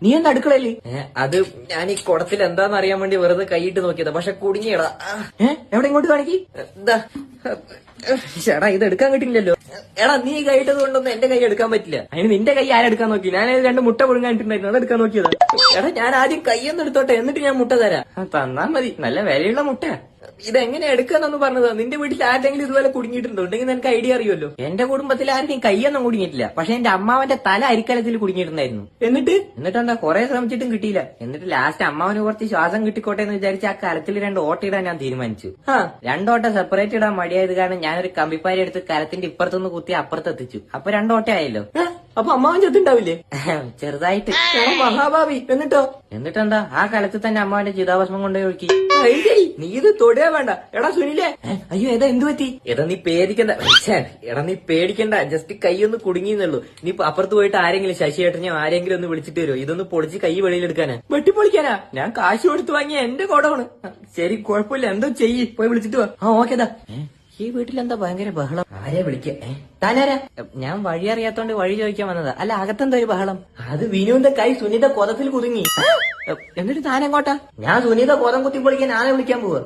നീ എന്താ അടുക്കളയില്? അത് ഞാൻ ഈ കുടത്തിൽ എന്താന്ന് അറിയാൻ വേണ്ടി വെറുതെ കൈയിട്ട് നോക്കിയതാ, പക്ഷെ കുടുങ്ങിയടാ. എവിടെ ഇങ്ങോട്ട് കാണിക്ക്. ചേടാ ഇത് എടുക്കാൻ കിട്ടില്ലല്ലോ. എടാ നീ കൈയിട്ടത് കൊണ്ടൊന്നും എന്റെ കൈ എടുക്കാൻ പറ്റില്ല. അതിന് നിന്റെ കൈ ആരെടുക്കാൻ നോക്കി? ഞാൻ 2 മുട്ട പുഴുങ്ങാനിട്ടുണ്ടായിരുന്നു, അതെടുക്കാൻ നോക്കിയതാ. എടാ ഞാൻ ആദ്യം കൈയൊന്നും എടുത്തോട്ടെ, എന്നിട്ട് ഞാൻ മുട്ട തരാം. തന്നാ മതി, നല്ല വിലയുള്ള മുട്ട. ഇതെങ്ങനെ എടുക്കാന്നൊന്ന് പറഞ്ഞതാ. നിന്റെ വീട്ടിൽ ആരെങ്കിലും ഇതുപോലെ കുടുങ്ങിയിട്ടുണ്ടോ? ഉണ്ടെങ്കിൽ നിനക്ക് ഐഡിയ അറിയുമല്ലോ. എന്റെ കുടുംബത്തിൽ ആരുടെയും കൈയൊന്നും കുടുങ്ങിയിട്ടില്ല, പക്ഷെ എന്റെ അമ്മാവന്റെ തല അരിക്കലത്തിൽ കുടുങ്ങിയിട്ടുണ്ടായിരുന്നു. എന്നിട്ടെന്താ കുറെ ശ്രമിച്ചിട്ടും കിട്ടിയില്ല. എന്നിട്ട് ലാസ്റ്റ് അമ്മാവന് കുറച്ച് ശ്വാസം കിട്ടിക്കോട്ടെ എന്ന് വിചാരിച്ച് ആ കലത്തിൽ 2 ഓട്ട ഇടാൻ ഞാൻ തീരുമാനിച്ചു. 2 ഓട്ട സെപ്പറേറ്റ് ഇടാൻ മടിയായത് കാരണം ഞാനൊരു കമ്പിപ്പാരി എടുത്ത് കലത്തിന്റെ ഇപ്പുറത്തുനിന്ന് കുത്തി അപ്പുറത്ത് എത്തിച്ചു. അപ്പൊ 2 ഓട്ട ആയല്ലോ. അപ്പൊ അമ്മാവൻ ചെത്തുണ്ടാവില്ലേ? ചെറുതായിട്ട്. മഹാഭാവി. എന്നിട്ടെന്താ ആ കലത്തിൽ തന്നെ അമ്മാവന്റെ ചിതാഭസ്മം കൊണ്ടുപോയി ഒഴുക്കി. നീ ഇത് തൊടുക വേണ്ട. എടാ സുനിലേ, അയ്യോ ഏതാ എന്ത് പറ്റി? നീ പേടിക്കണ്ട, ജസ്റ്റ് കൈ ഒന്ന് കുടുങ്ങിയെന്നുള്ളൂ. നീ അപ്പുറത്ത് പോയിട്ട് ആരെങ്കിലും ശശിയേട്ടനെയോ ആരെങ്കിലും ഒന്ന് വിളിച്ചിട്ട് വരുമോ? ഇതൊന്ന് പൊളിച്ച് കൈ വെളിയിലെടുക്കാനാ? വെട്ടിപ്പൊളിക്കാനാ? ഞാൻ കാശ് കൊടുത്ത് വാങ്ങിയ എന്റെ കോടമാണ്. ശരി കുഴപ്പമില്ല, എന്തോ ചെയ്യ്, പോയി വിളിച്ചിട്ട് വാ. ഓക്കേതാ. ഈ വീട്ടിലെന്താ ഭയങ്കര ബഹളം? ആരെ വിളിക്ക? താനാരാ? ഞാൻ വഴി അറിയാത്തോണ്ട് വഴി ചോദിക്കാൻ വന്നതാ. അല്ല അകത്തെന്താ ഒരു ബഹളം? അത് വിനുവിന്റെ കൈ സുനിത കൊതത്തിൽ കുടുങ്ങി. എന്നിട്ട് താനെങ്ങോട്ടാ? ഞാൻ സുനിത കൊതം കുത്തി പൊളിക്കാൻ ആരെ വിളിക്കാൻ പോവാ.